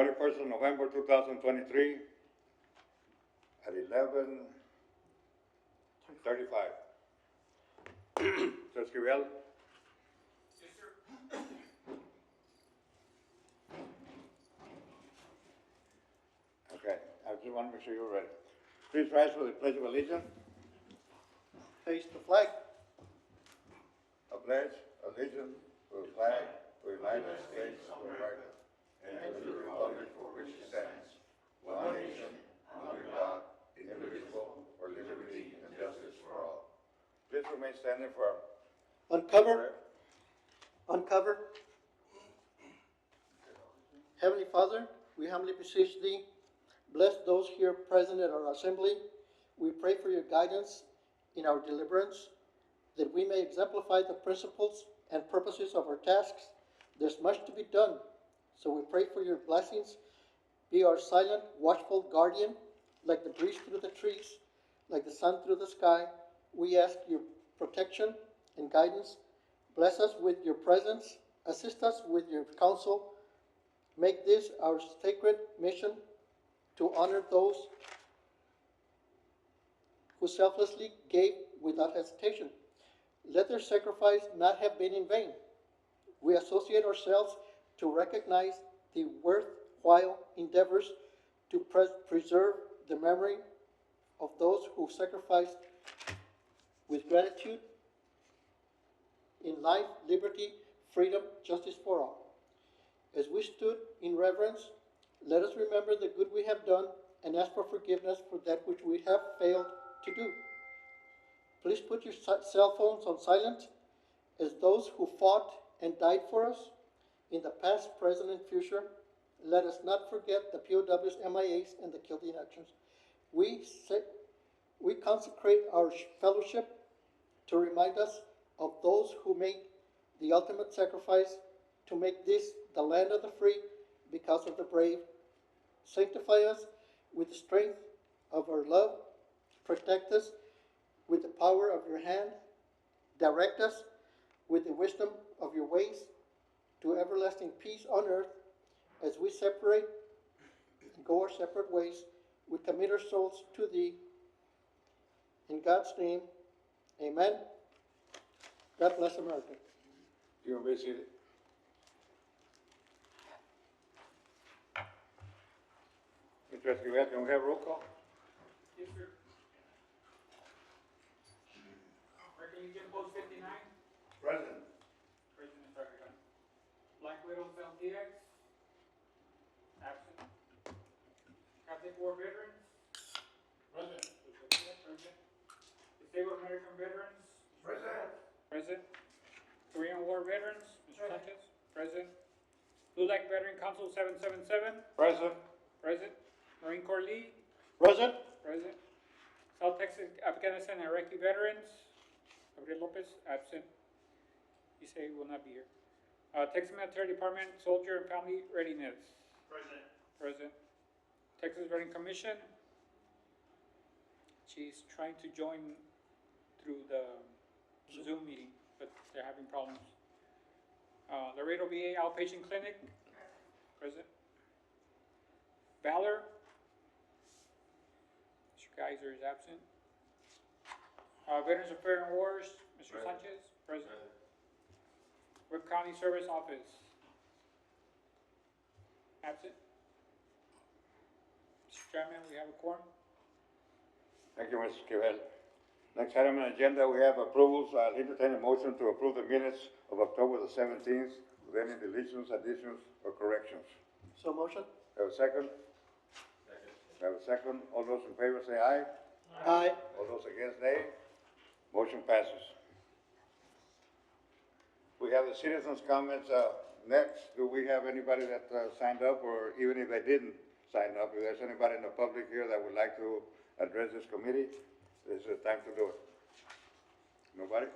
21st of November 2023 at 11:35. Judge Esquivel? Yes, sir. Okay, I just want to make sure you're ready. Please rise for the Pledge of Allegiance. Face the flag. I pledge allegiance to the flag of the United States of America and to the republic for which it stands, one nation, under God, indivisible, for liberty and justice for all. Please remain standing for Uncover. prayer. Uncover. Heavenly Father, we humbly beseech Thee, bless those here present at our assembly. We pray for your guidance in our deliverance, that we may exemplify the principles and purposes of our tasks. There's much to be done, so we pray for your blessings. Be our silent, watchful guardian, like the breeze through the trees, like the sun through the sky. We ask your protection and guidance. Bless us with your presence. Assist us with your counsel. Make this our sacred mission to honor those who selflessly gave without hesitation. Let their sacrifice not have been in vain. We associate ourselves to recognize the worthwhile endeavors to preserve the memory of those who sacrificed with gratitude in life, liberty, freedom, justice for all. As we stood in reverence, let us remember the good we have done and ask for forgiveness for that which we have failed to do. Please put your cell phones on silent, as those who fought and died for us in the past, present, and future. Let us not forget the POWs, MIAs, and the killed in actions. We consecrate our fellowship to remind us of those who made the ultimate sacrifice to make this the land of the free because of the brave. Sanctify us with the strength of our love. Protect us with the power of your hand. Direct us with the wisdom of your ways to everlasting peace on earth. As we separate and go our separate ways, we commit our souls to thee. In God's name, amen. God bless America. You may be seated. Mr. Esquivel, can we have roll call? Yes, sir. American Legion Post 59, Present. President Sargon. Black Widows LTX, absent. Catholic War Veterans, Present. present. Disabled American Veterans, Present. present. Korean War Veterans, Mr. Sanchez, present. Blue Light Veteran Council 777, Present. present. Marine Corps League, Present. present. South Texas Afghanistan and Iraqi Veterans, Gabriel Lopez, absent. He said he will not be here. Texas Military Department Soldier and Family Readiness, Present. present. Texas Veteran Commission, she's trying to join through the Zoom meeting, but they're having problems. Laredo VA Outpatient Clinic, present. Valor, Mr. Geiser is absent. Veterans Affairs and Wars, Mr. Present. Sanchez, present. Webb County Service Office, absent. Mr. Chairman, we have a quorum. Thank you, Mr. Esquivel. Next item on the agenda, we have approvals. I'll entertain a motion to approve the minutes of October the 17th with any deletions, additions, or corrections. So motion. Have a second? Second. Have a second. All those in favor say aye. Aye. All those against, nay. Motion passes. We have the citizens' comments, next. Do we have anybody that, signed up, or even if they didn't sign up, if there's anybody in the public here that would like to address this committee, this is the time to do it. Nobody?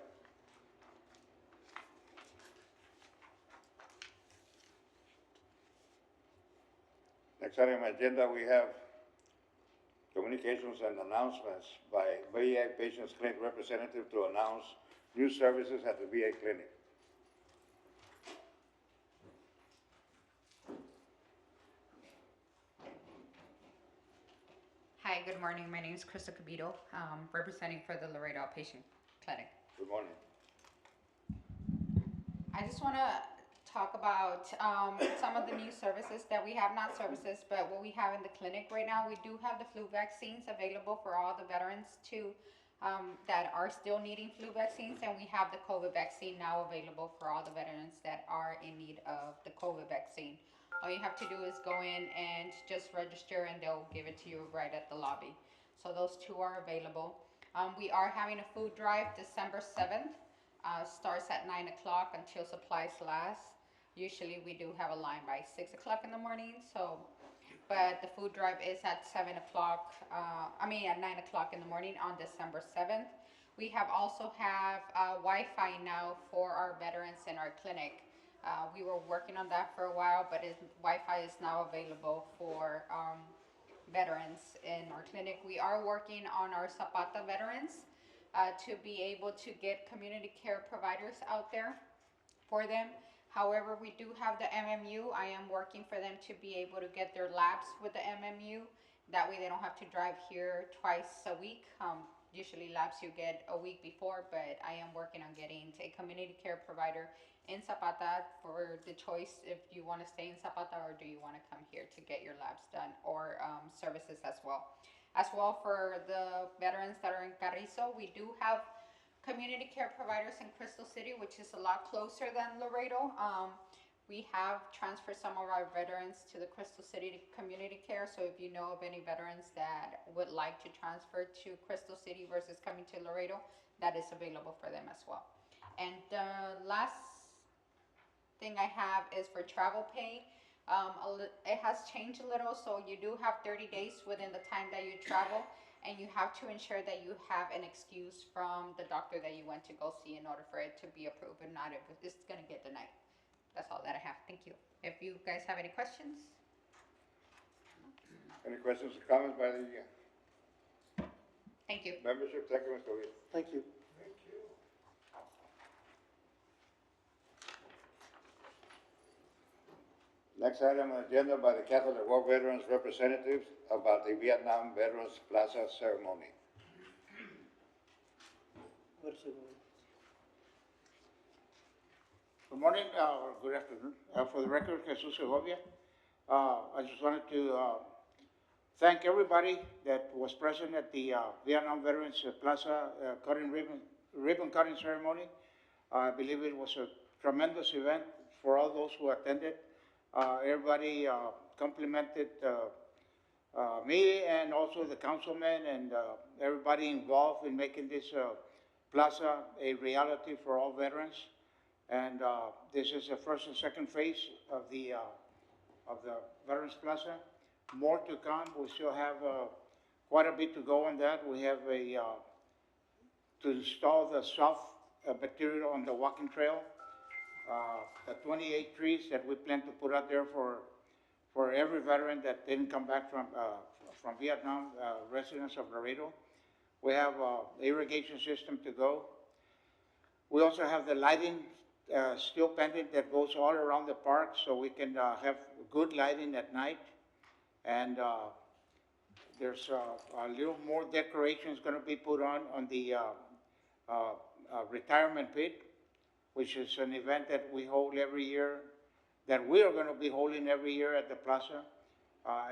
Next item on the agenda, we have communications and announcements by VA Patients Clinic representative to announce new services at the VA clinic. Hi, good morning. My name is Krista Cabito, representing for the Laredo Outpatient Clinic. Good morning. I just want to talk about some of the new services that we have, not services, but what we have in the clinic right now. We do have the flu vaccines available for all the veterans that are still needing flu vaccines, and we have the COVID vaccine now available for all the veterans that are in need of the COVID vaccine. All you have to do is go in and just register, and they'll give it to you right at the lobby. So those two are available. We are having a food drive December 7th. Starts at 9 o'clock until supplies last. Usually we do have a line by 6 o'clock in the morning, but the food drive is at 7 o'clock, at 9 o'clock in the morning on December 7th. We have also have Wi-Fi now for our veterans in our clinic. We were working on that for a while, but Wi-Fi is now available for veterans in our clinic. We are working on our Zapata veterans to be able to get community care providers out there for them. However, we do have the MMU. I am working for them to be able to get their labs with the MMU. That way they don't have to drive here twice a week. Usually labs you get a week before, but I am working on getting a community care provider in Zapata for the choice if you want to stay in Zapata or do you want to come here to get your labs done or services as well. As well, for the veterans that are in Carrizo, we do have community care providers in Crystal City, which is a lot closer than Laredo. We have transferred some of our veterans to the Crystal City community care. So if you know of any veterans that would like to transfer to Crystal City versus coming to Laredo, that is available for them as well. And the last thing I have is for travel pay. It has changed a little, so you do have 30 days within the time that you travel, and you have to ensure that you have an excuse from the doctor that you went to go see in order for it to be approved, and not if it's going to get denied. That's all that I have. Thank you. If you guys have any questions. Any questions or comments by the Thank you. membership? Thank you, Mr. Ruiz. Thank you. Thank you. Next item on the agenda by the Catholic War Veterans representatives about the Vietnam Veterans Plaza ceremony. What is it? Good morning, or good afternoon. For the record, Jesus Segovia. I just wanted to thank everybody that was present at the Vietnam Veterans Plaza ribbon cutting ceremony. I believe it was a tremendous event for all those who attended. Everybody complimented me and also the councilmen and everybody involved in making this plaza a reality for all veterans. And this is the first and second phase of the Veterans Plaza. More to come. We still have quite a bit to go on that. We have to install the soft material on the walking trail. The 28 trees that we plan to put out there for every veteran that didn't come back from Vietnam, residents of Laredo. We have irrigation system to go. We also have the lighting still pending that goes all around the park, so we can have good lighting at night. And there's a little more decorations going to be put on the retirement pit, which is an event that we hold every year, that we are going to be holding every year at the plaza,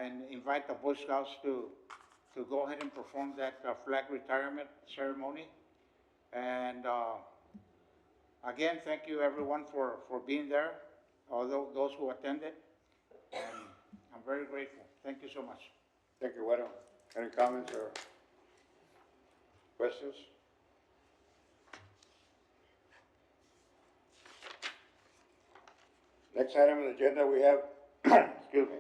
and invite the Boy Scouts to go ahead and perform that flag retirement ceremony. And again, thank you everyone for being there, although those who attended, and I'm very grateful. Thank you so much. Thank you, Guado. Any comments or questions? Next item on the agenda, we have, excuse me,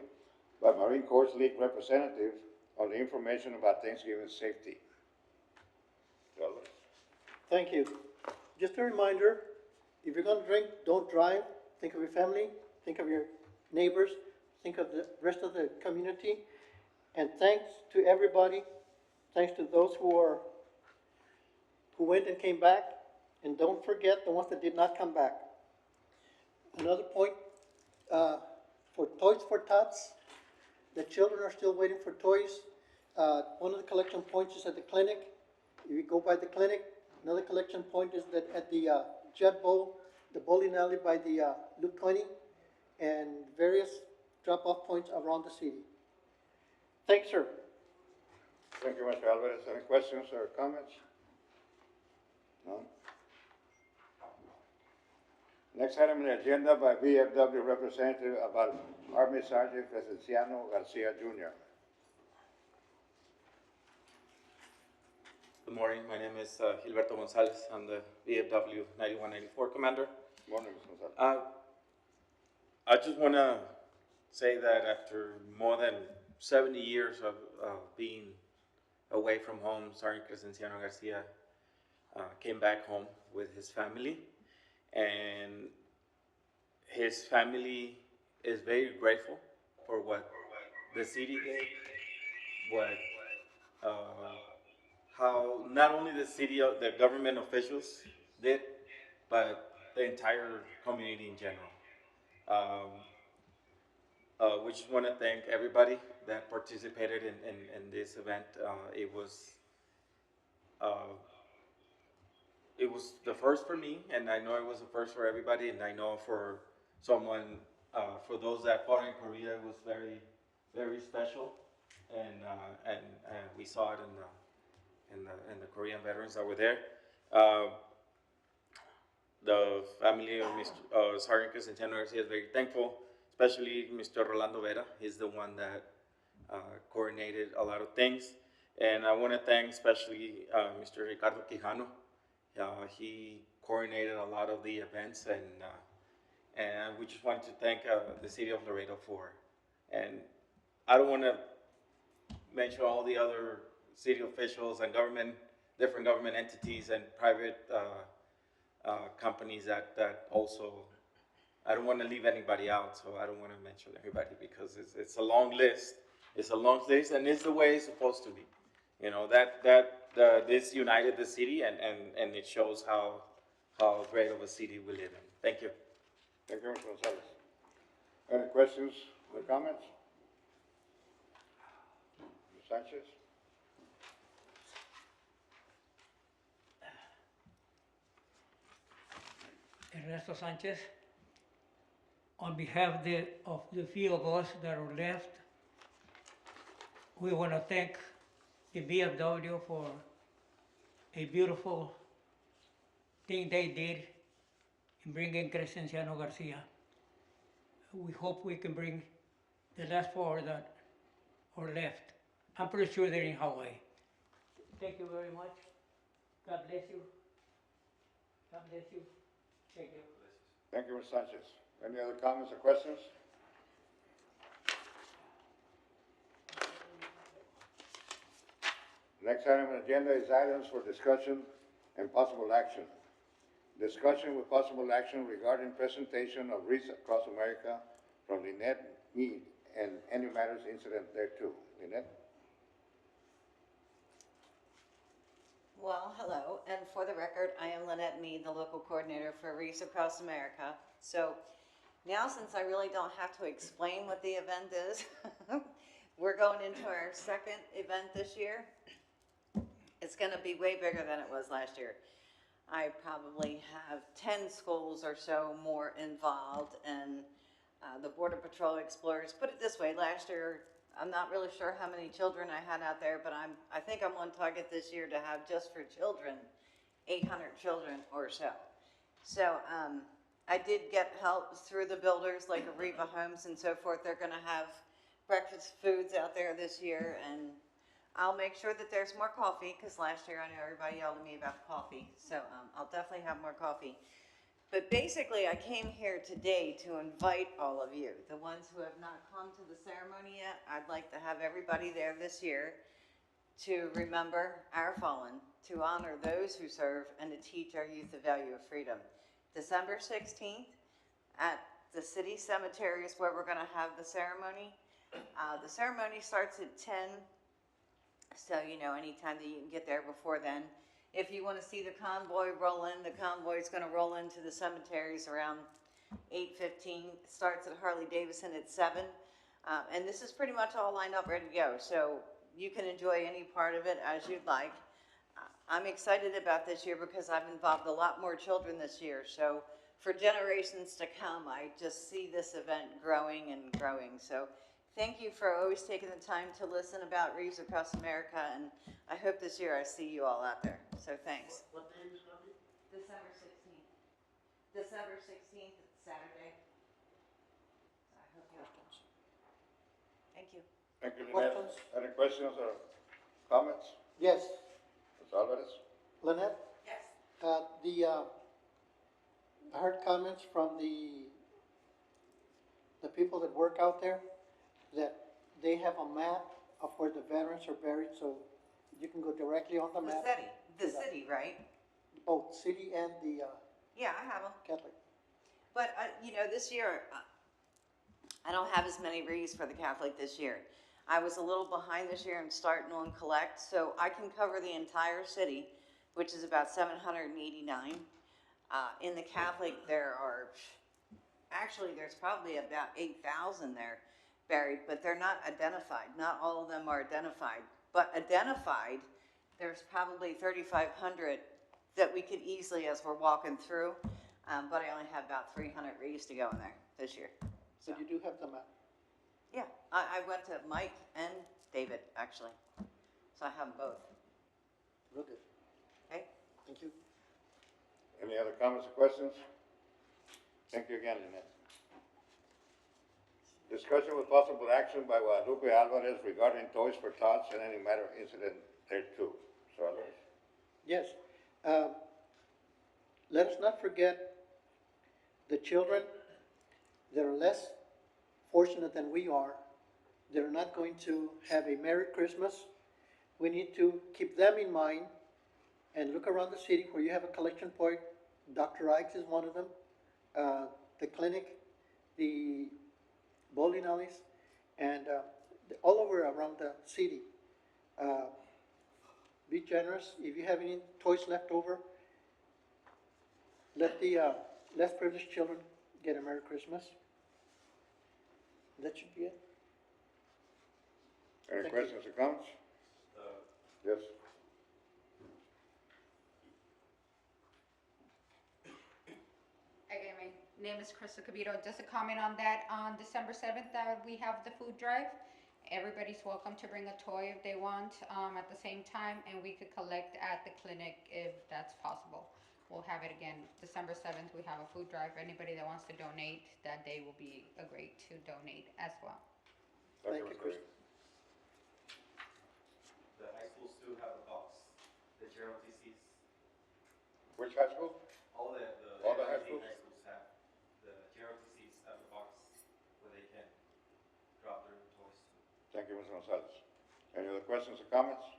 by Marine Corps League representative on the information about Thanksgiving safety. Carlos. Thank you. Just a reminder, if you're gonna drink, don't drive. Think of your family, think of your neighbors, think of the rest of the community. And thanks to everybody, thanks to those who went and came back. And don't forget the ones that did not come back. Another point, for Toys for Tots, the children are still waiting for toys. one of the collection points is at the clinic. If you go by the clinic, another collection point is that at the Jet Bowl, the bowling alley by the Loop 20, and various drop-off points around the city. Thanks, sir. Thank you, Mr. Alvarez. Any questions or comments? None? Next item on the agenda by VFW representative about Army Sergeant Crescenciano Garcia Jr. Good morning, my name is Gilberto Gonzalez. I'm the VFW 9194 commander. Morning, Mr. Gonzalez. I just want to say that after more than 70 years of being away from home, Sergeant Crescenciano Garcia came back home with his family, and his family is very grateful for what the city did, how not only the city, the government officials did, but the entire community in general. We just want to thank everybody that participated in this event. It was the first for me, and I know it was the first for everybody, and I know for someone, for those that fought in Korea, it was very, very special, and we saw it in the Korean veterans that were there. The family of Mr. Sergeant Crescenciano Garcia is very thankful, especially Mr. Rolando Vera. He's the one that coordinated a lot of things. And I want to thank especially Mr. Ricardo Quijano. He coordinated a lot of the events, and we just want to thank the city of Laredo for. And I don't want to mention all the other city officials and different government entities and private companies that also, I don't want to leave anybody out, so I don't want to mention everybody because it's a long list. It's a long list, and it's the way it's supposed to be. You know, this united the city, and it shows how great of a city we live in. Thank you. Thank you, Mr. Gonzalez. Any questions or comments? Ms. Sanchez? Ernesto Sanchez. On behalf of the few of us that are left, we want to thank the VFW for a beautiful thing they did in bringing Crescenciano Garcia. We hope we can bring the last four that are left. I'm pretty sure they're in Hawaii. Thank you very much. God bless you. God bless you. Thank you. Thank you, Ms. Sanchez. Any other comments or questions? Next item on the agenda is items for discussion and possible action. Discussion with possible action regarding presentation of Reach Across America from Lynette Mead and any matters incident thereto. Lynette? Well, hello, and for the record, I am Lynette Mead, the local coordinator for Reefs Across America. So now, since I really don't have to explain what the event is, we're going into our second event this year. It's going to be way bigger than it was last year. I probably have 10 schools or so more involved, and the Border Patrol Explorers. Put it this way, last year, I'm not really sure how many children I had out there, but I think I'm on target this year to have, just for children, 800 children or so. So I did get help through the builders like Arriva Homes and so forth. They're going to have breakfast foods out there this year, and I'll make sure that there's more coffee, because last year I know everybody yelled at me about coffee. So I'll definitely have more coffee. But basically, I came here today to invite all of you, the ones who have not come to the ceremony yet. I'd like to have everybody there this year to remember our fallen, to honor those who serve, and to teach our youth the value of freedom. December 16th at the city cemetery is where we're going to have the ceremony. The ceremony starts at 10, so you know, anytime that you can get there before then. If you want to see the convoy roll in, the convoy is going to roll into the cemeteries around 8:15. It starts at Harley Davidson at 7. And this is pretty much all lined up, ready to go. So you can enjoy any part of it as you'd like. I'm excited about this year because I've involved a lot more children this year. So for generations to come, I just see this event growing and growing. So thank you for always taking the time to listen about Reefs Across America. And I hope this year I see you all out there. So thanks. What day is it gonna be? December 16th. December 16th, it's Saturday. So I hope you all. Thank you. Thank you, Lynette. Questions? Any questions or comments? Yes, Ms. Alvarez? Lynette? Yes. I heard comments from the people that work out there, that they have a map of where the veterans are buried, so you can go directly on the map. The city, right? Both city and the Yeah, I have them. Catholic. But, you know, this year, I don't have as many wreaths for the Catholic this year. I was a little behind this year in starting on collect, so I can cover the entire city, which is about 789. In the Catholic, there's probably about 8,000 there buried, but they're not identified. Not all of them are identified. But identified, there's probably 3,500 that we could easily, as we're walking through, but I only have about 300 wreaths to go in there this year. So you do have the map. Yeah, I went to Mike and David, actually, so I have them both, Real good. okay? Thank you. Any other comments or questions? Thank you again, Lynette. Discussion with possible action by Guadalupe Alvarez regarding Toys for Tots and any matter incident thereto. Mr. Alvarez? Yes. Let us not forget the children that are less fortunate than we are, that are not going to have a Merry Christmas. We need to keep them in mind and look around the city where you have a collection point. Dr. Ike's is one of them, the clinic, the bowling alleys, and all over around the city. Be generous. If you have any toys left over, let the less privileged children get a Merry Christmas. That should be it. Any Thank you. questions or comments? Yes. Again, my name is Crystal Cabito. Just a comment on that, on December 7th, we have the food drive. Everybody's welcome to bring a toy if they want, at the same time, and we could collect at the clinic if that's possible. We'll have it again, December 7th, we have a food drive. Anybody that wants to donate, that day will be great to donate as well. Thank you, Mr. Chris. Reed. The high schools do have a box, the JROTCs. Which high school? All the high schools? have, the JROTCs have a box where they can drop their toys. Thank you, Mr. Gonzalez. Any other questions or comments?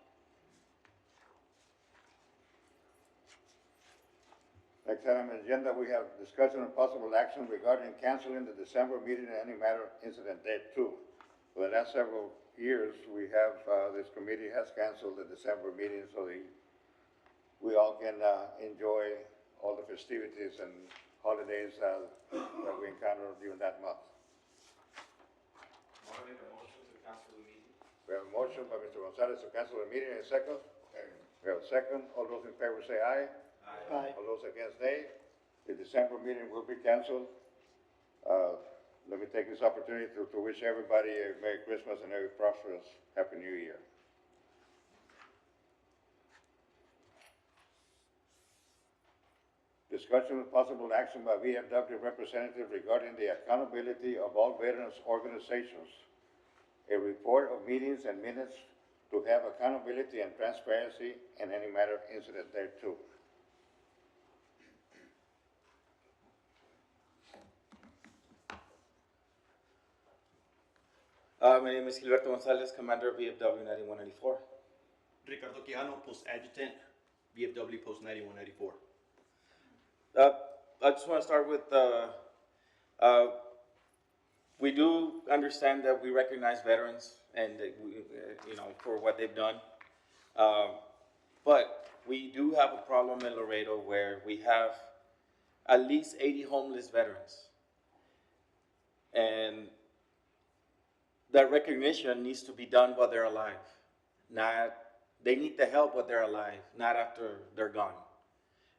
Next item on the agenda, we have discussion and possible action regarding canceling the December meeting and any matter incident thereto. For the last several years, we have, this committee has canceled the December meeting so we all can enjoy all the festivities and holidays that we encounter during that month. Want to make a motion to cancel the meeting? We have a motion by Mr. Gonzalez to cancel the meeting, and a second? We have a second. All those in favor say aye. Aye. All those against, nay. The December meeting will be canceled. Let me take this opportunity to wish everybody a Merry Christmas and a prosperous Happy New Year. Discussion with possible action by VFW representative regarding the accountability of all veterans organizations. A report of meetings and minutes to have accountability and transparency in any matter incident thereto. My name is Gilberto Gonzalez, Commander of VFW 9194. Ricardo Quijano, Post Adjutant, VFW Post 9194. I just want to start with, we do understand that we recognize veterans and that we, for what they've done. But we do have a problem in Laredo where we have at least 80 homeless veterans. And that recognition needs to be done while they're alive. not, they need the help while they're alive, not after they're gone.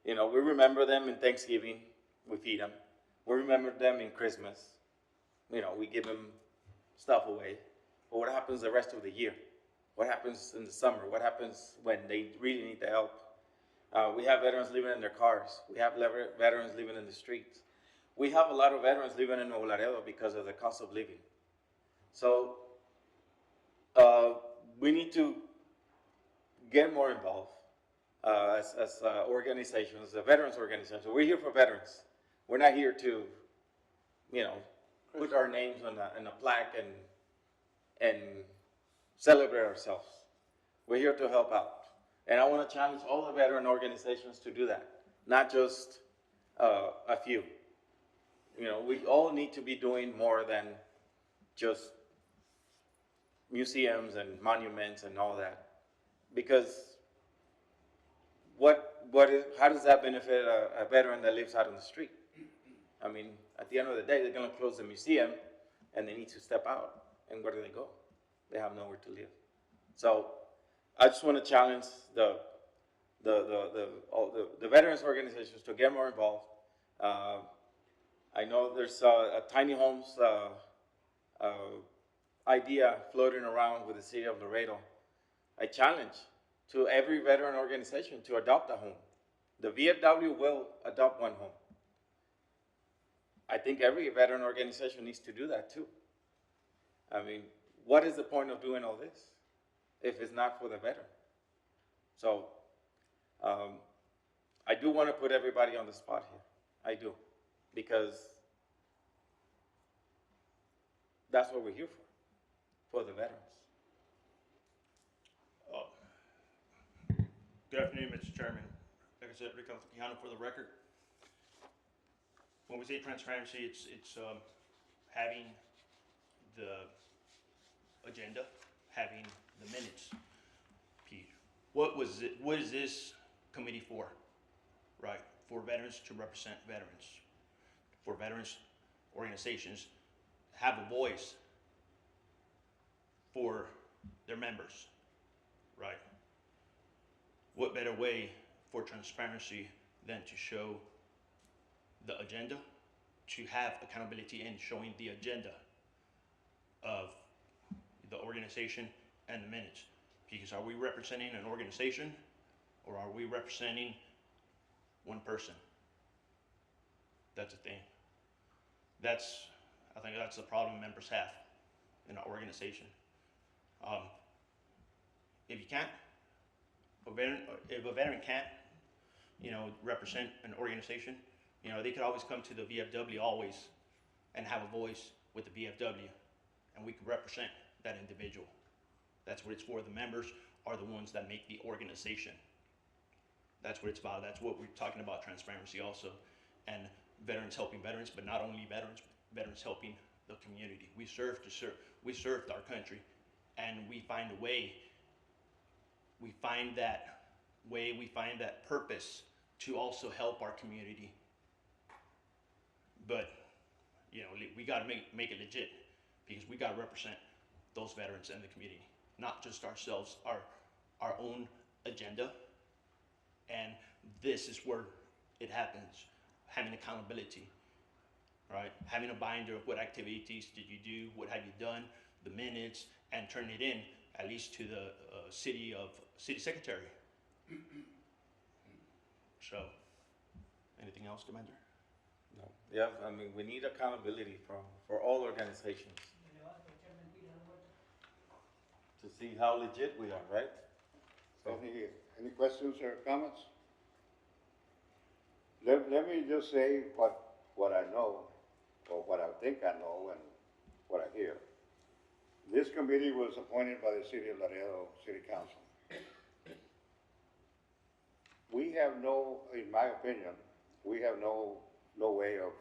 You know, we remember them in Thanksgiving, we feed them. We remember them in Christmas, you know, we give them stuff away. But what happens the rest of the year? What happens in the summer? What happens when they really need the help? We have veterans living in their cars. We have veterans living in the streets. We have a lot of veterans living in Nuevo Laredo because of the cost of living. So we need to get more involved as organizations, the veterans organizations. We're here for veterans. We're not here to, you know, put our names on a plaque and celebrate ourselves. We're here to help out. And I want to challenge all the veteran organizations to do that, not just a few. You know, we all need to be doing more than just museums and monuments and all that. Because how does that benefit a veteran that lives out on the street? I mean, at the end of the day, they're going to close the museum and they need to step out. And where do they go? They have nowhere to live. So I just want to challenge the veterans organizations to get more involved. I know there's a tiny homes idea floating around with the city of Laredo. I challenge to every veteran organization to adopt a home. The VFW will adopt one home. I think every veteran organization needs to do that too. I mean, what is the point of doing all this if it's not for the veteran? So I do want to put everybody on the spot here. I do. Because that's what we're here for the veterans. Good afternoon, Mr. Chairman. Like I said, Rick Quijano for the record. When we say transparency, it's having the agenda, having the minutes. What is this committee for? Right, for veterans to represent veterans, for veterans organizations have a voice for their members, right? What better way for transparency than to show the agenda, to have accountability in showing the agenda of the organization and the minutes? Because are we representing an organization or are we representing one person? That's the thing. I think that's the problem members have in our organization. If you can't, if a veteran can't, represent an organization, they could always come to the VFW always and have a voice with the VFW, and we could represent that individual. That's what it's for. The members are the ones that make the organization. That's what it's about. That's what we're talking about, transparency also. And veterans helping veterans, but not only veterans helping the community. We serve our country, and we find a way, we find that purpose to also help our community. But, we gotta make it legit, because we gotta represent those veterans and the community, not just ourselves, our own agenda. And this is where it happens, having accountability, right? Having a binder of what activities did you do, what have you done, the minutes, and turn it in, at least to the city secretary. So, anything else, Commander? No. Yeah, I mean, we need accountability for all organizations to see how legit we are, right? So, Any questions or comments? Let me just say what I know, or what I think I know, and what I hear. This committee was appointed by the City of Laredo City Council. We have in my opinion, we have no way of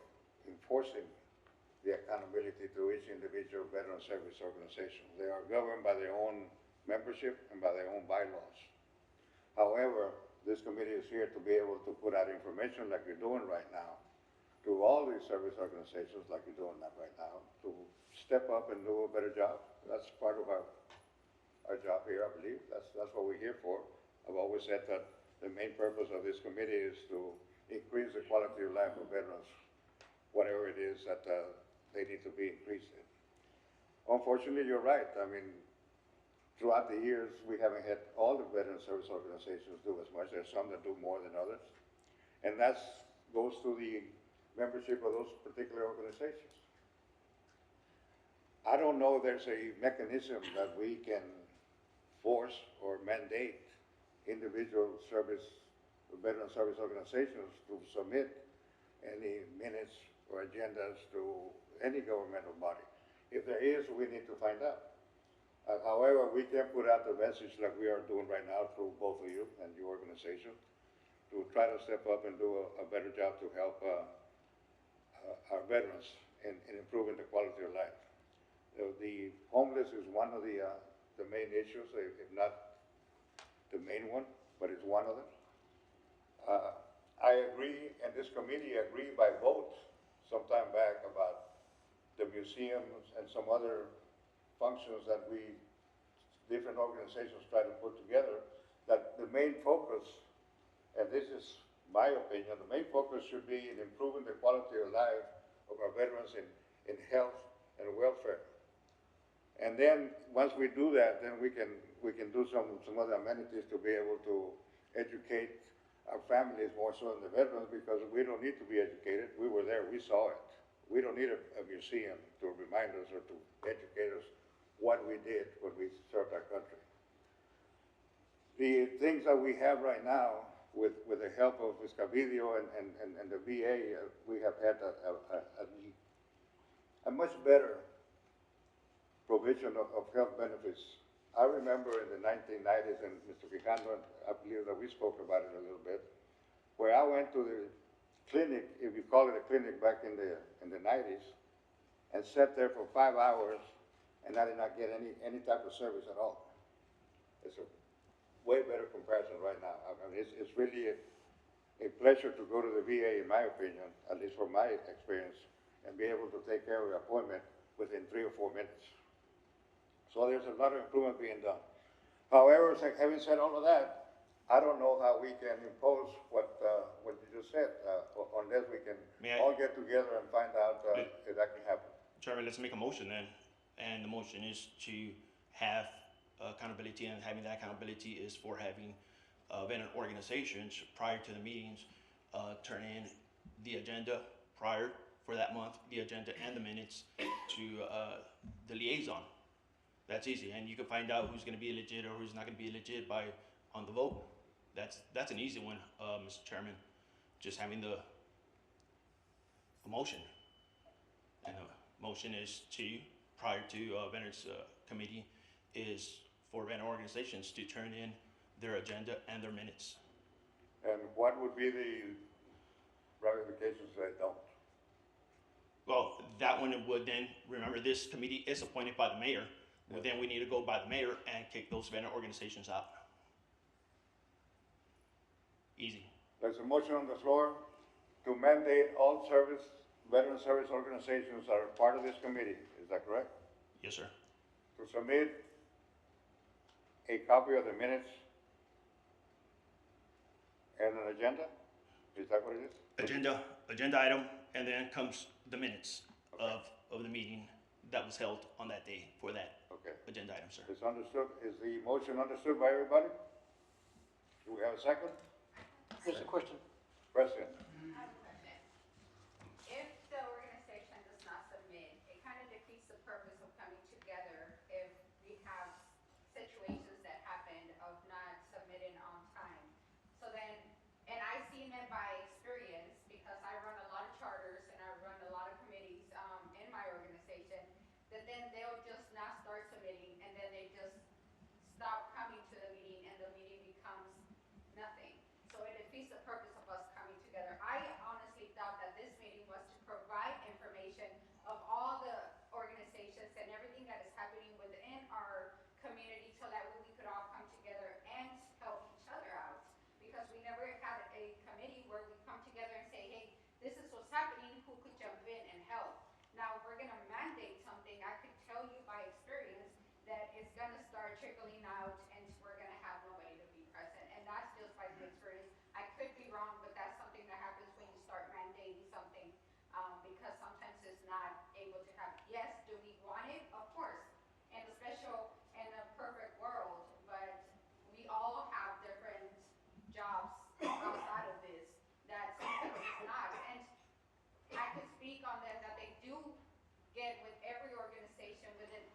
enforcing the accountability to each individual veteran service organization. They are governed by their own membership and by their own bylaws. However, this committee is here to be able to put out information like you're doing right now to all these service organizations like you're doing that right now, to step up and do a better job. That's part of our our job here, I believe. That's what we're here for. I've always said that the main purpose of this committee is to increase the quality of life of veterans, whatever it is that they need to be increased in. Unfortunately, you're right. I mean, throughout the years, we haven't had all the veteran service organizations do as much. There's some that do more than others. And that goes to the membership of those particular organizations. I don't know if there's a mechanism that we can force or mandate individual veteran service organizations to submit any minutes or agendas to any governmental body. If there is, we need to find out. However, we can put out the message like we are doing right now through both of you and your organization to try to step up and do a better job to help our veterans in improving the quality of life. The homeless is one of the main issues, if not the main one, but it's one of them. I agree, and this committee agreed by vote some time back about the museums and some other functions that different organizations try to put together, that the main focus, and this is my opinion, the main focus should be in improving the quality of life of our veterans in health and welfare. And then, once we do that, then we can do some other amenities to be able to educate our families more so than the veterans, because we don't need to be educated. We were there, we saw it. We don't need a museum to remind us or to educate us what we did when we served our country. The things that we have right now, with the help of Escovidio and the VA, we have had a much better provision of health benefits. I remember in the 1990s, and Mr. Quijano, I believe that we spoke about it a little bit, where I went to the clinic, if you call it a clinic back in the 90s, and sat there for 5 hours, and I did not get any type of service at all. It's a way better comparison right now. I mean, it's really a pleasure to go to the VA, in my opinion, at least from my experience, and be able to take care of an appointment within 3 or 4 minutes. So there's a lot of improvement being done. However, having said all of that, I don't know how we can impose what you just said, unless we can all get together and find out if that can happen. Chairman, let's make a motion then. And the motion is to have accountability, and having that accountability is for having veteran organizations prior to the meetings turn in the agenda prior for that month, the agenda and the minutes to the liaison. That's easy, and you can find out who's going to be legit or who's not going to be legit on the vote. That's an easy one, Mr. Chairman. Just having the motion, and the motion is prior to Veterans Committee, is for veteran organizations to turn in their agenda and their minutes. And what would be the ramifications if they don't? Well, that one would then, remember, this committee is appointed by the mayor. Well, then we need to go by the mayor and kick those veteran organizations out. Easy. There's a motion on the floor to mandate all veteran service organizations that are part of this committee. Is that correct? Yes, sir. To submit a copy of the minutes and an agenda? Is that what it is? Agenda item, and then comes the minutes of the meeting that was held on that day for that agenda item, sir. It's understood. Is the motion understood by everybody? Do we have a second? Here's a question. Question. If the organization does not submit, it kind of defeats the purpose of coming together if we have situations that happen of not submitting on time. So then, and I've seen it by experience because I run a lot of charters and I run a lot of committees in my organization, that then they'll just not start submitting and then they just stop coming to the meeting and the meeting becomes nothing. So it defeats the purpose of us coming together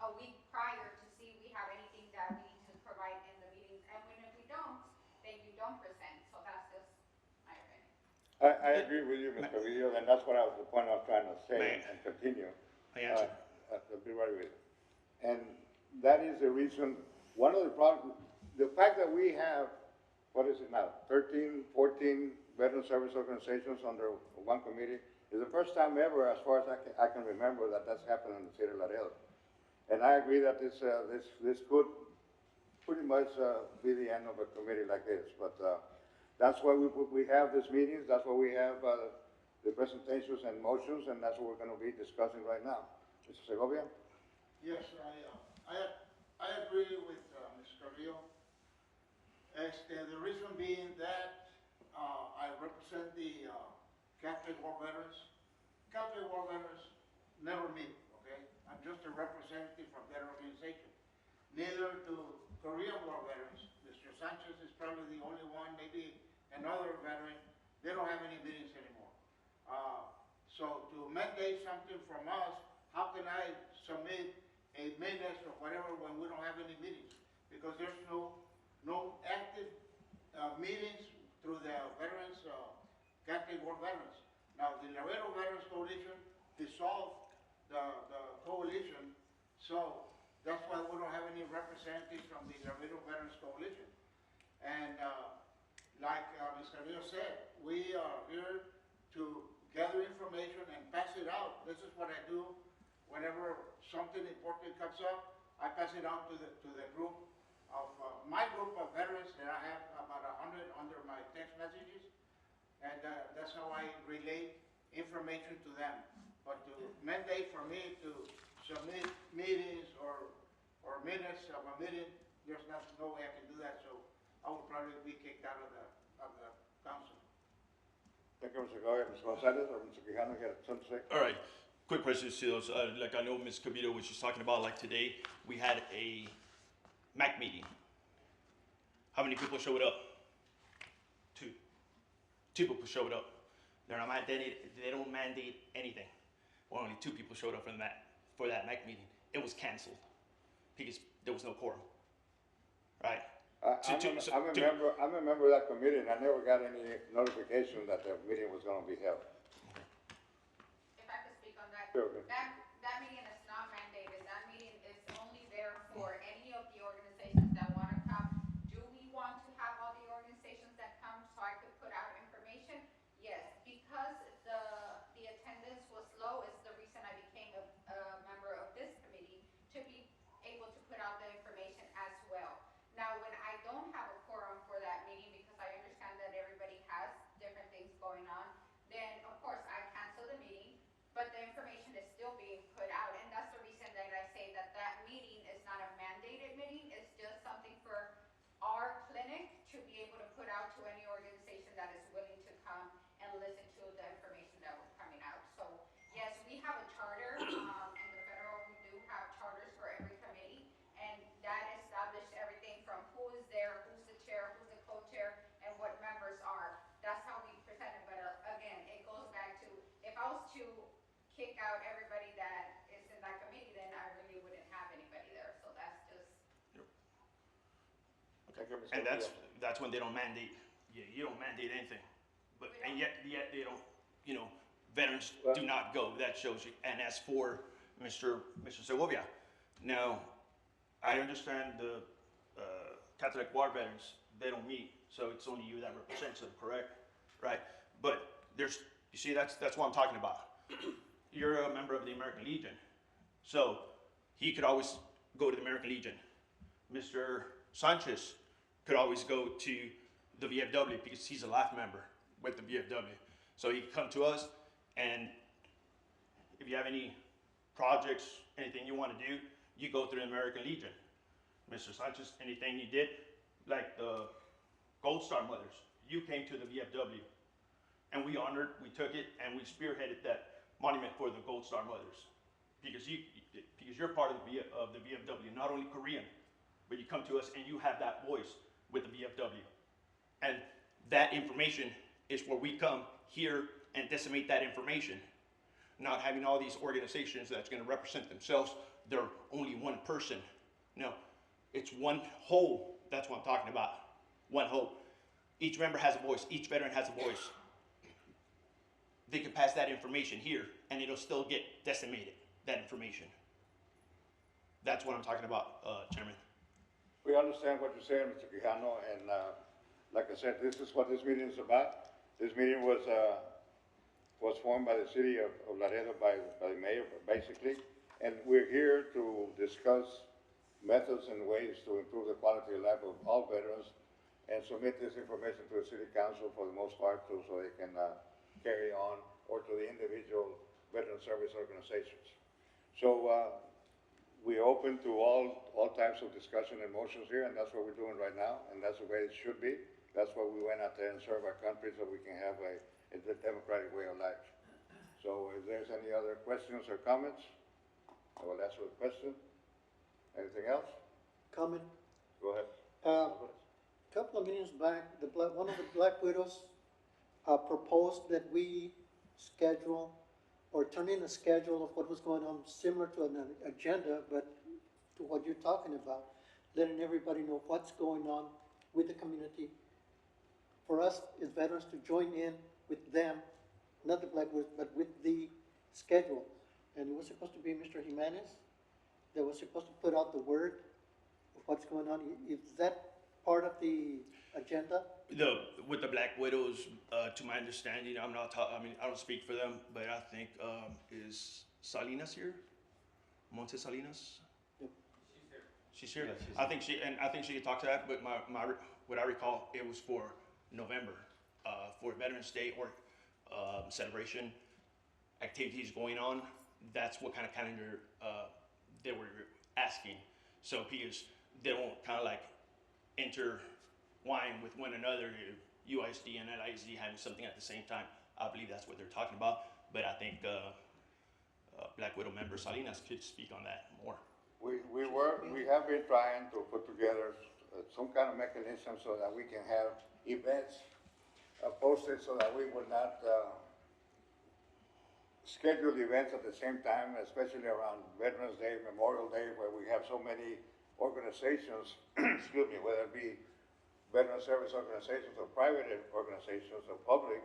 a week prior to see if we have anything that we need to provide in the meetings. And when if we don't, then you don't present. So that's just my opinion. I agree with you, Mr. Cavillo, and that's what I was, the point I was trying to say May- and continue. I answer. I'll be right with you. And that is the reason, one of the problems, the fact that we have, what is it now, 13, 14 veteran service organizations under one committee is the first time ever, as far as I can remember, that that's happened in the city of Laredo. And I agree that this could pretty much be the end of a committee like this, but that's why we have these meetings, that's why we have the presentations and motions, and that's what we're gonna be discussing right now. Mr. Segovia? Yes, I agree with Ms. Carrillo. The reason being that I represent the Catholic War Veterans. Catholic War Veterans never meet, okay? I'm just a representative from that organization. Neither do Korean War Veterans. Mr. Sanchez is probably the only one, maybe another veteran. They don't have any meetings anymore. So to mandate something from us, how can I submit a minutes or whatever when we don't have any meetings? Because there's no active meetings through the veterans, Catholic War Veterans. Now, the Laredo Veterans Coalition dissolved the coalition, so that's why we don't have any representatives from the Laredo Veterans Coalition. And like Ms. Carrillo said, we are here to gather information and pass it out. This is what I do whenever something important comes up. I pass it on to the group of my group of veterans that I have about 100 under my text messages, and that's how I relay information to them. But to mandate for me to submit meetings or minutes of a meeting, there's no way I can do that. So I would probably be kicked out of the council. Thank you, Mr. Segovia. Mr. Gonzalez or Mr. Quijano, you had something to say? All right, quick questions to those. Like I know Ms. Cabildo was just talking about, like today, we had a MAC meeting. How many people showed up? Two. Two people showed up. They're not mandated, they don't mandate anything. Well, only two people showed up for that MAC meeting. It was canceled because there was no quorum. Right? I'm a member of that committee, and I never got any notification that the meeting was gonna be held. If I could speak on that. Sure, okay. That meeting is not mandated. That meeting is only there for any of the organizations that want to come. Do we want to have all the organizations that come so I could put out information? Yes, because the attendance was low is the reason I became a member of this committee, to be able to put out the information as well. Now, when I don't have a quorum for that meeting, because I understand that everybody has different things going on, then of course I cancel the meeting, but the information is still being put out. And that's the reason that I say that that meeting is not a mandated meeting, it's just something for our clinic to be able to put out to any organization that is willing to come and listen to the information that was coming out. So yes, we have a charter, in the federal, we do have charters for every committee, and that established everything from who is there, who's the chair, who's the co-chair, and what members are. That's how we present it, but again, it goes back to, if I was to kick out everybody that is in that committee, then I really wouldn't have anybody there, so that's just. Thank you, Mr. And Segovia. that's when they don't mandate. Yeah, you don't mandate anything. But and yet they don't. You know, veterans do not go. That shows you. And as for Mr. Segovia, now I understand the Catholic War Veterans, they don't meet, so it's only you that represents them, correct? Right. But you see, that's what I'm talking about. You're a member of the American Legion, so he could always go to the American Legion. Mr. Sanchez could always go to the VFW because he's a life member with the VFW. So he could come to us, and if you have any projects, anything you want to do, you go through the American Legion. Mr. Sanchez, anything you did, like the Gold Star Mothers, you came to the VFW, and we took it, and we spearheaded that monument for the Gold Star Mothers, because you're part of the VFW, not only Korean, but you come to us and you have that voice with the VFW, and that information is where we come here and disseminate that information, not having all these organizations that's going to represent themselves they're only one person. No, it's one whole. That's what I'm talking about. One whole. Each member has a voice. Each veteran has a voice. They can pass that information here, and it'll still get decimated, that information. That's what I'm talking about, Chairman. We understand what you're saying, Mr. Quijano, and, like I said, this is what this meeting is about. This meeting was formed by the city of Laredo, by the mayor, basically, and we're here to discuss methods and ways to improve the quality of life of all veterans and submit this information to the city council for the most part, so they can, carry on, or to the individual veteran service organizations. So, we're open to all types of discussion and motions here, and that's what we're doing right now, and that's the way it should be. That's why we went out there and served our country, so we can have a democratic way of life. So if there's any other questions or comments, I will answer the question. Anything else? Comment. Go ahead. Couple of meetings back, one of the Black Widows proposed that we schedule or turn in a schedule of what was going on, similar to an agenda, but to what you're talking about, letting everybody know what's going on with the community. For us as veterans to join in with them, not the Black Widows, but with the schedule. And it was supposed to be Mr. Jimenez that was supposed to put out the word of what's going on. Is that part of the agenda? With the Black Widows, to my understanding, I don't speak for them, but I think, is Salinas here? Montse Salinas? Yep. She's here. I think she can talk to that, but what I recall, it was for November, for Veterans Day or, celebration activities going on. That's what kind of calendar, they were asking. So because they won't kind of like intertwine with one another, UISD and LISD having something at the same time. I believe that's what they're talking about, but I think Black Widow member Salinas could speak on that more. We have been trying to put together some kind of mechanism so that we can have events posted so that we would not schedule events at the same time, especially around Veterans Day, Memorial Day, where we have so many organizations, excuse me, whether it be veteran service organizations or private organizations or public,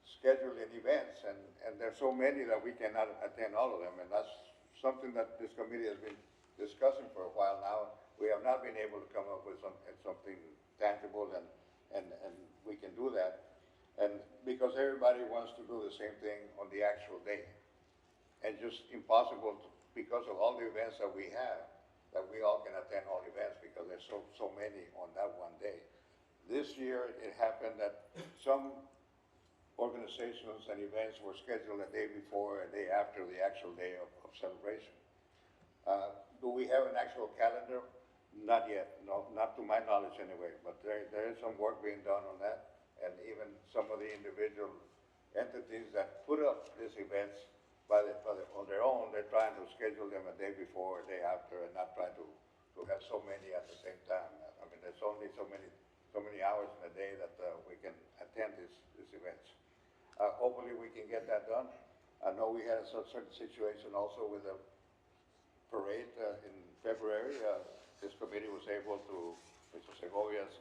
scheduling events, and there's so many that we cannot attend all of them, and that's something that this committee has been discussing for a while now. We have not been able to come up with something tangible, and we can do that, and because everybody wants to do the same thing on the actual day, and just impossible because of all the events that we have, that we all can attend all events because there's so many on that one day. This year, it happened that some organizations and events were scheduled a day before, a day after the actual day of celebration. Do we have an actual calendar? Not yet, no, not to my knowledge anyway, but there is some work being done on that, and even some of the individual entities that put up these events on their own, they're trying to schedule them a day before, a day after, and not try to have so many at the same time. I mean, there's only so many hours in a day that we can attend these events. Hopefully we can get that done. I know we had a certain situation also with a parade in February. This committee was able to, Mr. Segovia's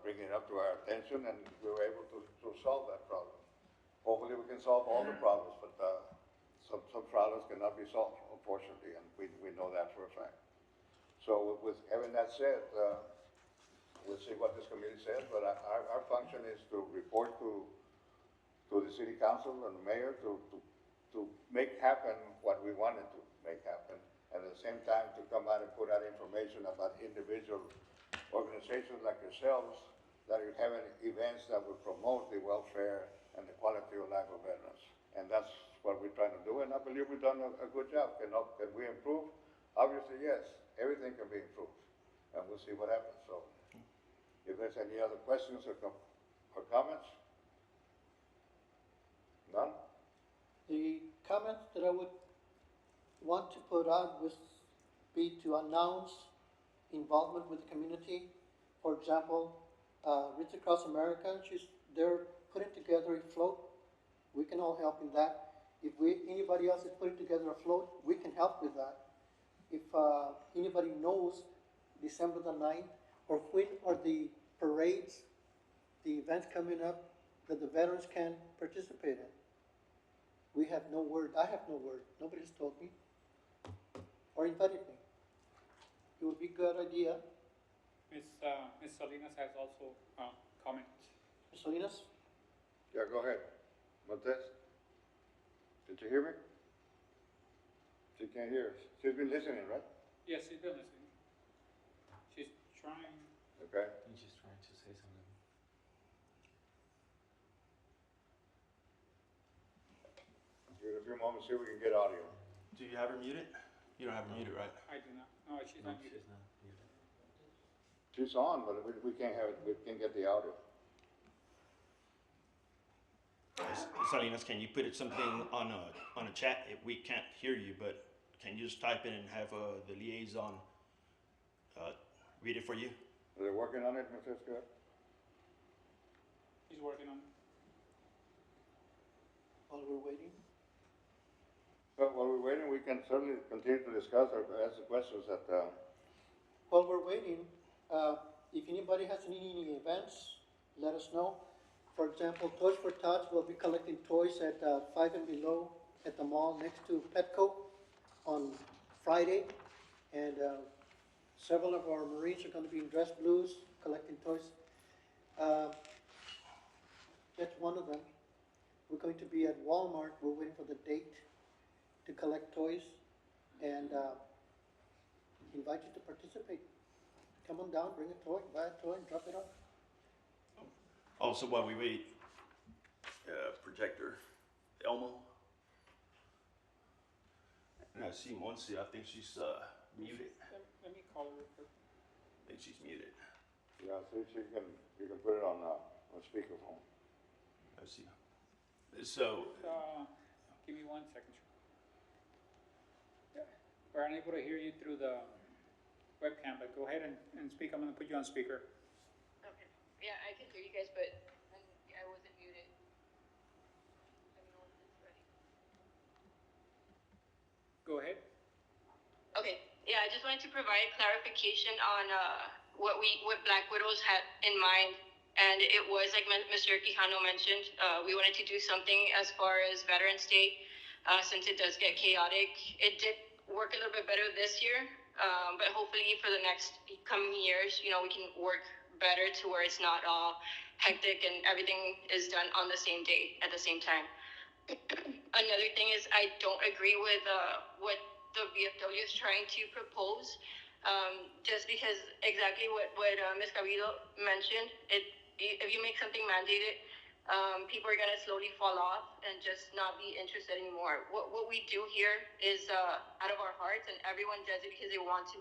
bringing it up to our attention, and we were able to solve that problem. Hopefully we can solve all the problems, but some problems cannot be solved, unfortunately, and we know that for a fact. So with having that said, we'll see what this committee says, but our function is to report to the city council and the mayor to make happen what we wanted to make happen, and at the same time to come out and put out information about individual organizations like yourselves that are having events that will promote the welfare and the quality of life of veterans. And that's what we're trying to do, and I believe we've done a good job. Can we improve? Obviously, yes. Everything can be improved, and we'll see what happens. So, if there's any other questions or comments? None? The comments that I would want to put out would be to announce involvement with the community. For example, Reach Across America, they're putting together a float. We can all help in that. Anybody else is putting together a float, we can help with that. If, anybody knows December the 9th, or when are the parades, the events coming up that the veterans can participate in? We have no word, I have no word, nobody's told me or invited me. It would be a good idea. Ms. Salinas has also, comments. Ms. Salinas? Yeah, go ahead. Montez? Did you hear me? She can't hear us. She's been listening, right? Yes, she's been listening. She's trying. Okay. He's just trying to say something. Give it a few moments, see if we can get audio. Do you have her muted? You don't have her muted, right? I do not. No, she's not muted. she's not muted. She's on, but we can't have it, we can't get the audio. Salinas, can you put something on a chat? We can't hear you, but can you just type in and have the liaison read it for you? Are they working on it, Mr. Scott? He's working on it. While we're waiting. But while we're waiting, we can certainly continue to discuss or ask the questions that, While we're waiting, if anybody has any events, let us know. For example, Toys for Tots will be collecting toys at 5 and Below at the mall next to Petco on Friday. And several of our Marines are going to be in dress blues collecting toys. That's one of them. We're going to be at Walmart. We're waiting for the date to collect toys and invite you to participate. Come on down, bring a toy, buy a toy, and drop it off. Also, while we wait, projector, Elmo. And I see Monse, I think she's muted. Let me call her real quick. I think she's muted. yeah, see if you can put it on speakerphone. Let's see. So, Give me 1 second. Yeah. We're unable to hear you through the webcam, but go ahead and speak. I'm gonna put you on speaker. Okay. Yeah, I can hear you guys, but I wasn't muted. Let me know when it's ready. Go ahead. Okay. Yeah, I just wanted to provide clarification on what Black Widows had in mind, and it was like Mr. Quijano mentioned. We wanted to do something as far as Veterans Day, since it does get chaotic. It did work a little bit better this year, but hopefully for the next coming years, we can work better to where it's not all hectic and everything is done on the same day at the same time. Another thing is I don't agree with what the VFW is trying to propose, just because exactly what Ms. Cabildo mentioned. If you make something mandated, people are gonna slowly fall off and just not be interested anymore. What we do here is out of our hearts, and everyone does it because they want to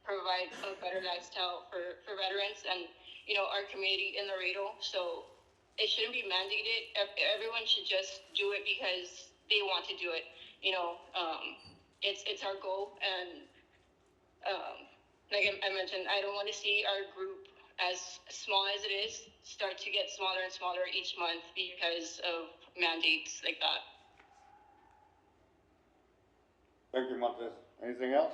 provide a better lifestyle for veterans and our community in Laredo. So it shouldn't be mandated. Everyone should just do it because they want to do it. It's our goal, and like I mentioned, I don't want to see our group, as small as it is, start to get smaller and smaller each month because of mandates like that. Thank you, Montez. Anything else?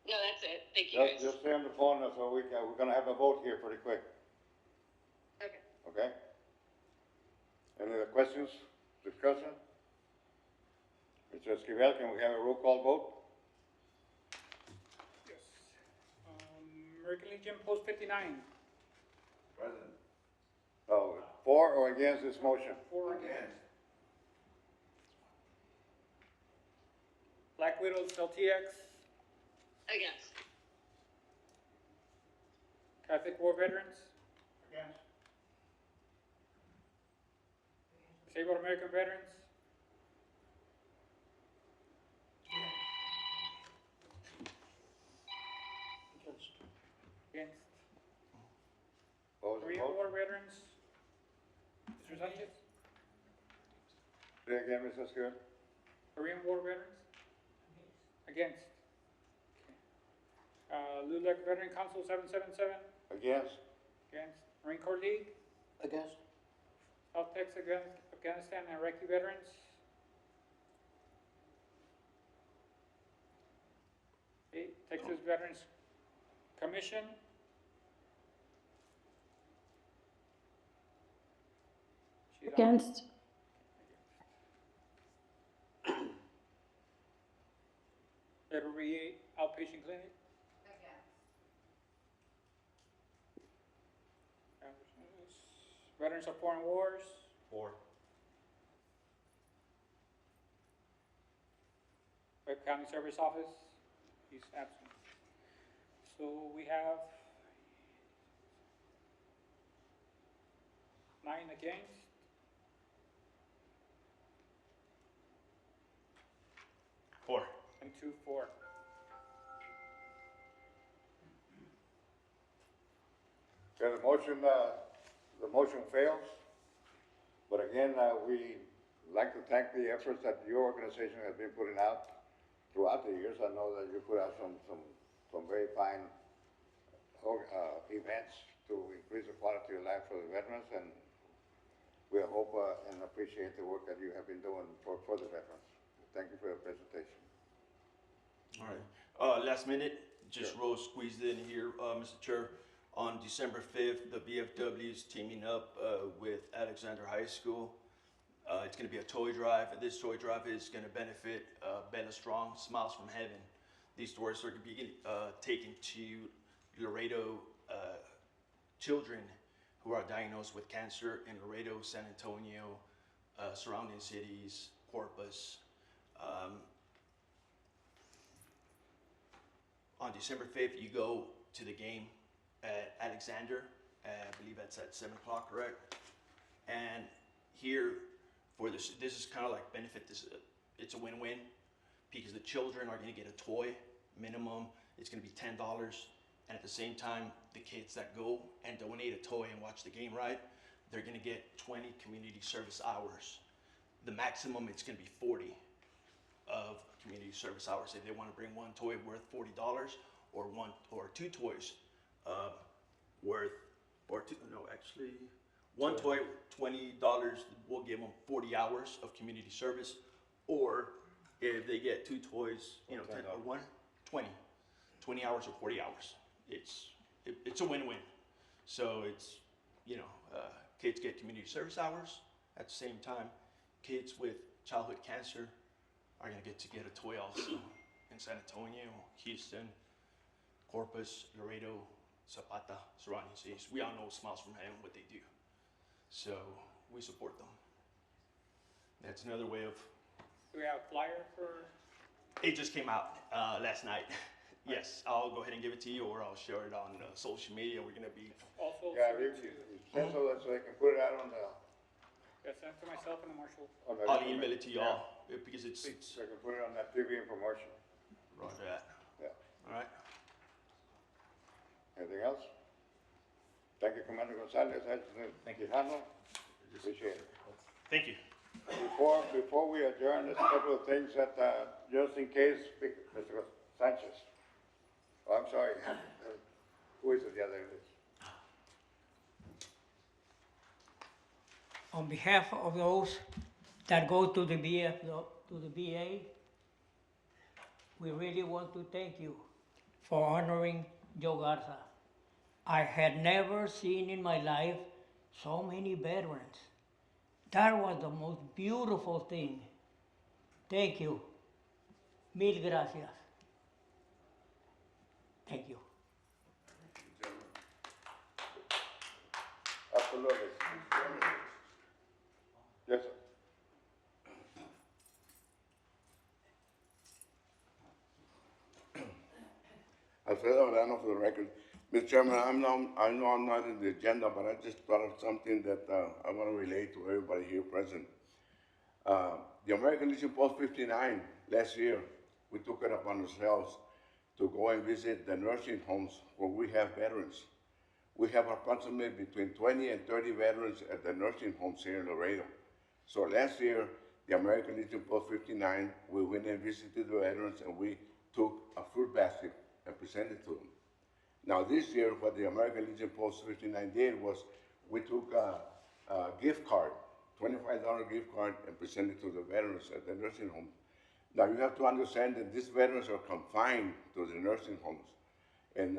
No, that's it. Thank you, guys. Just stay on the phone, so we're gonna have a vote here pretty quick, Okay. okay? Any other questions, discussion? Mr. Esquivel, can we have a roll call vote? Yes. American Legion Post 59. Present. Oh, for or against this motion? For against. Black Widows LTX. Against. Catholic War Veterans. Against. Disabled American Veterans. Against. Opposed, Korean vote? War Veterans. Mr. Sanchez. Say again, Mr. Esquivel? Korean War Veterans. Against. LULAC Veteran Council 777. Against? Against. Marine Corps League. Against? South Texas Afghanistan and Iraqi Veterans. Veterans Commission. She's on. Against. February outpatient clinic. Veterans of Foreign Wars. 4. Webb County Service Office, he's absent. So we have 9 against. And 2 for. Okay, the motion fails. But again, we like to thank the efforts that your organization has been putting out throughout the years. I know that you put out some very fine events to increase the quality of life for the veterans, and we hope and appreciate the work that you have been doing for the veterans. Thank you for your presentation. All right. Last minute, just Sure. roll squeezed in here, Mr. Chair. On December 5th, the VFW is teaming up with Alexander High School. It's going to be a toy drive. This toy drive is going to benefit Bella Strong, Smiles from Heaven. These toys are going to be taken to Laredo children who are diagnosed with cancer in Laredo, San Antonio, surrounding cities, Corpus. On December 5th, you go to the game at Alexander. I believe that's at 7 o'clock, correct? And here, for this is kind of like benefit. It's a win-win because the children are going to get a toy minimum. It's going to be $10, and at the same time, the kids that go and donate a toy and watch the game, right? They're going to get 20 community service hours. The maximum, it's going to be 40 of community service hours. If they want to bring one toy worth $40, or 2 toys worth, one toy, $20, we'll give them 40 hours of community service. Or if they get 2 toys, 10 or 20 hours or 40 hours. It's a win-win. So it's, kids get community service hours. At the same time, kids with childhood cancer are going to get a toy also in San Antonio, Houston, Corpus, Laredo, Zapata, surrounding cities. We all know Smiles from Heaven, what they do. So we support them. That's another way of... Do we have a flyer for? It just came out last night. Yes, I'll go ahead and give it to you, or I'll share it on social media. We're going to be... Also Yeah, send you to, send so they can put it out on the. yeah, send it to myself and the marshal. On the I'll email it to y'all because it's They can put it on that TV infomercial. Roger that. Yeah. All right. Anything else? Thank you, Commander Gonzalez. Thank you, Quijano. Appreciate it. Thank you. Before we adjourn, there's a couple of things that, just in case, Mr. Sanchez. Oh, I'm sorry. Who is it? The other is. On behalf of those that go to the VA, we really want to thank you for honoring Joe Garza. I had never seen in my life so many veterans. That was the most beautiful thing. Thank you. Mil gracias. Thank you. Absolutely. Yes, sir. Alfredo Arano for the record. Mr. Chairman, I know I'm not in the agenda, but I just thought of something that I want to relate to everybody here present. The American Legion Post 59, last year, we took it upon ourselves to go and visit the nursing homes where we have veterans. We have approximately between 20 and 30 veterans at the nursing homes here in Laredo. So last year, the American Legion Post 59, we went and visited the veterans and we took a fruit basket and presented to them. Now this year, what the American Legion Post 59 did was we took a gift card, $25 gift card, and presented to the veterans at the nursing home. Now, you have to understand that these veterans are confined to the nursing homes, and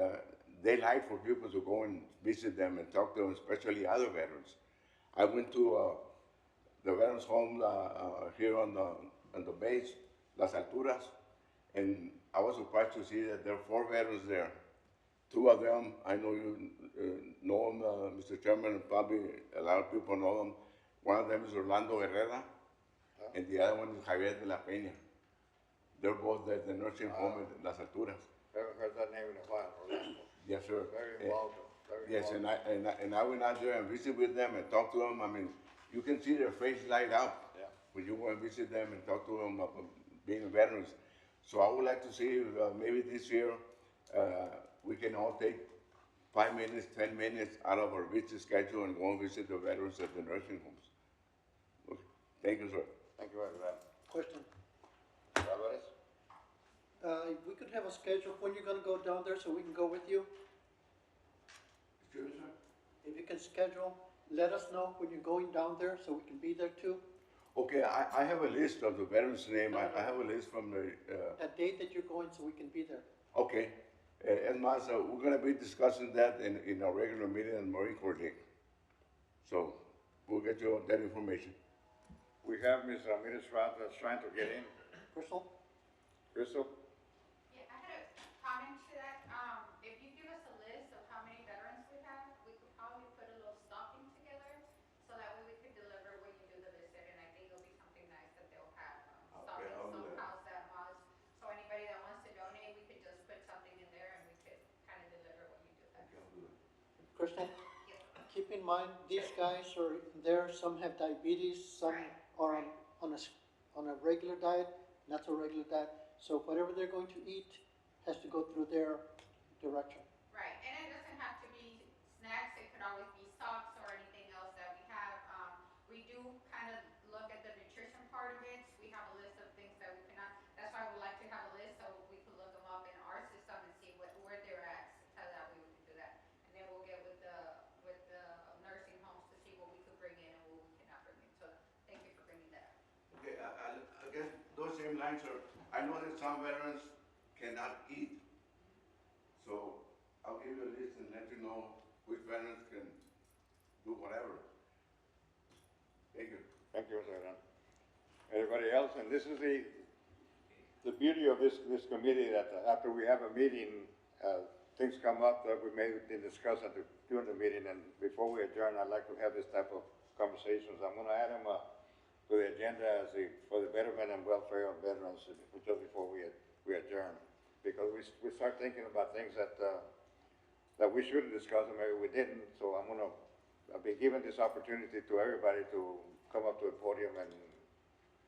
they like for people to go and visit them and talk to them, especially other veterans. I went to the veterans home here on the base, Las Alturas, and I was surprised to see that there are 4 veterans there. 2 of them, I know you know them, Mr. Chairman, and probably a lot of people know them. One of them is Orlando Herrera, and the other one is Javier de la Peña. They're both at the nursing home at Las Alturas. Haven't heard that name in a while, Orlando. Yes, sir. Very involved, very Yes, involved. and I went out there and visit with them and talk to them. I mean, you can see their face light up Yeah. when you go and visit them and talk to them about being veterans. So I would like to see if, maybe this year we can all take 5 minutes, 10 minutes out of our busy schedule and go and visit the veterans at the nursing homes. Okay. Thank you, sir. Thank you, Reverend. Question. Alvarez? If we could have a schedule when you're gonna go down there so we can go with you. Excuse me, sir? If you can schedule, let us know when you're going down there so we can be there too. Okay, I have a list of the veterans' name. I have a list from the, That date that you're going so we can be there. okay. And Master, we're gonna be discussing that in our regular meeting in Marine Corps Day. So we'll get you that information. We have Ms. Ramirez Rad that's trying to get in. Crystal? Crystal? Yeah, I had a comment to that. If you give us a list of how many veterans we have, we could probably put a little stocking together, so that way we could deliver when you do the visit, and I think it'll be something nice that they'll have, Okay, I'll do that. somehow that much. So anybody that wants to donate, we could just put something in there and we could kind of deliver when you do that. Crystal? Yes. Keep in mind, these guys are there, some have diabetes, some Right. are on a regular diet, not so regular diet. So whatever they're going to eat has to go through their direction. Right, and it doesn't have to be snacks, it could always be socks or anything else that we have. We do kind of look at the nutrition part of it, we have a list of things that we cannot, that's why we like to have a list, so we can look them up in our system and see where they're at, so that way we can do that. And then we'll get with the nursing homes to see what we could bring in and what we cannot bring in, so thank you for bringing that up. Okay, I guess those same lines are, I know that some veterans cannot eat. So I'll give you a list and let you know which veterans can do whatever. Thank you. Thank you, Mr. Reverend. Anybody else? And this is the beauty of this committee, that after we have a meeting, things come up that we may discuss during the meeting, and before we adjourn, I'd like to have this type of conversations. I'm gonna add them to the agenda for the betterment and welfare of veterans just before we adjourn. Because we start thinking about things that we should have discussed and maybe we didn't. So I'll be giving this opportunity to everybody to come up to the podium and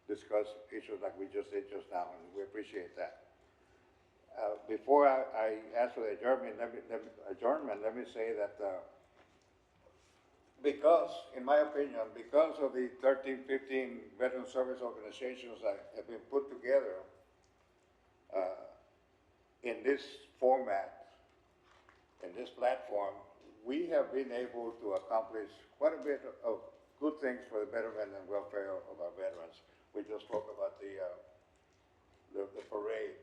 discuss issues like we just did just now, and we appreciate that. Before I ask for the adjournment, let me say that because, in my opinion, because of the 13, 15 veteran service organizations that have been put together in this format, in this platform, we have been able to accomplish quite a bit of good things for the betterment and welfare of our veterans. We just spoke about the parade,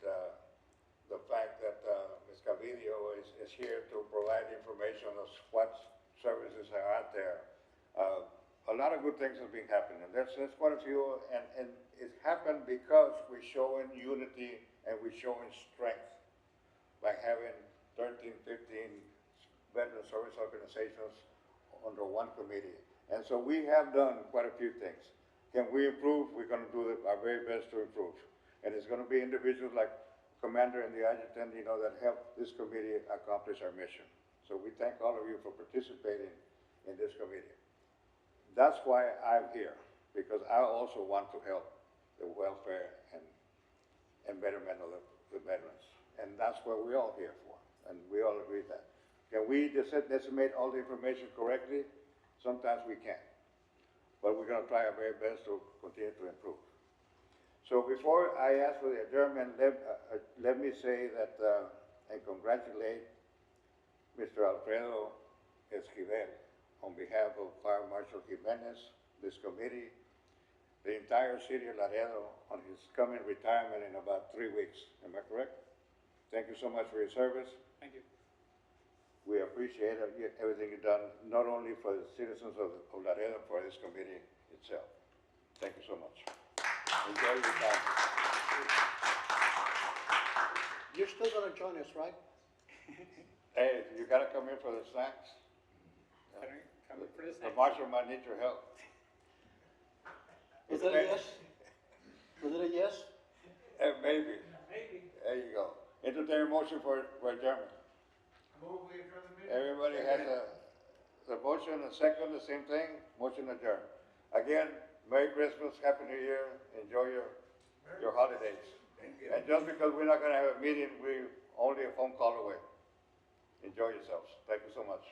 the fact that Ms. Cavidio is here to provide information on what services are out there. A lot of good things have been happening. There's quite a few, and it happened because we're showing unity and we're showing strength by having 13, 15 veteran service organizations under one committee. And so we have done quite a few things. Can we improve? We're gonna do our very best to improve. And it's gonna be individuals like Commander and the Adjutant, that help this committee accomplish our mission. So we thank all of you for participating in this committee. That's why I'm here, because I also want to help the welfare and betterment of the veterans. And that's what we're all here for, and we all agree that. Can we disseminate all the information correctly? Sometimes we can't, but we're gonna try our very best to continue to improve. So before I ask for the adjournment, let me say that, and congratulate Mr. Alfredo Esquivel on behalf of Fire Marshal Jimenez, this committee, the entire entire city of Laredo on his coming retirement in about 3 weeks. Am I correct? Thank you so much for your service. Thank you. We appreciate everything you've done, not only for the citizens of Laredo, for this committee itself. Thank you so much. Enjoy your time. You're still gonna join us, right? Hey, you gotta come in for the snacks. Come for this The next. marshal might need your help. Was that a yes? Was it a yes? Maybe. There you go. Entertain a motion for adjournment. Everybody has the motion, a second, the same thing, motion adjourned. Again, Merry Christmas, Happy New Year, enjoy your holidays. And just because we're not gonna have a meeting, we're only a phone call away. Enjoy yourselves. Thank you so much.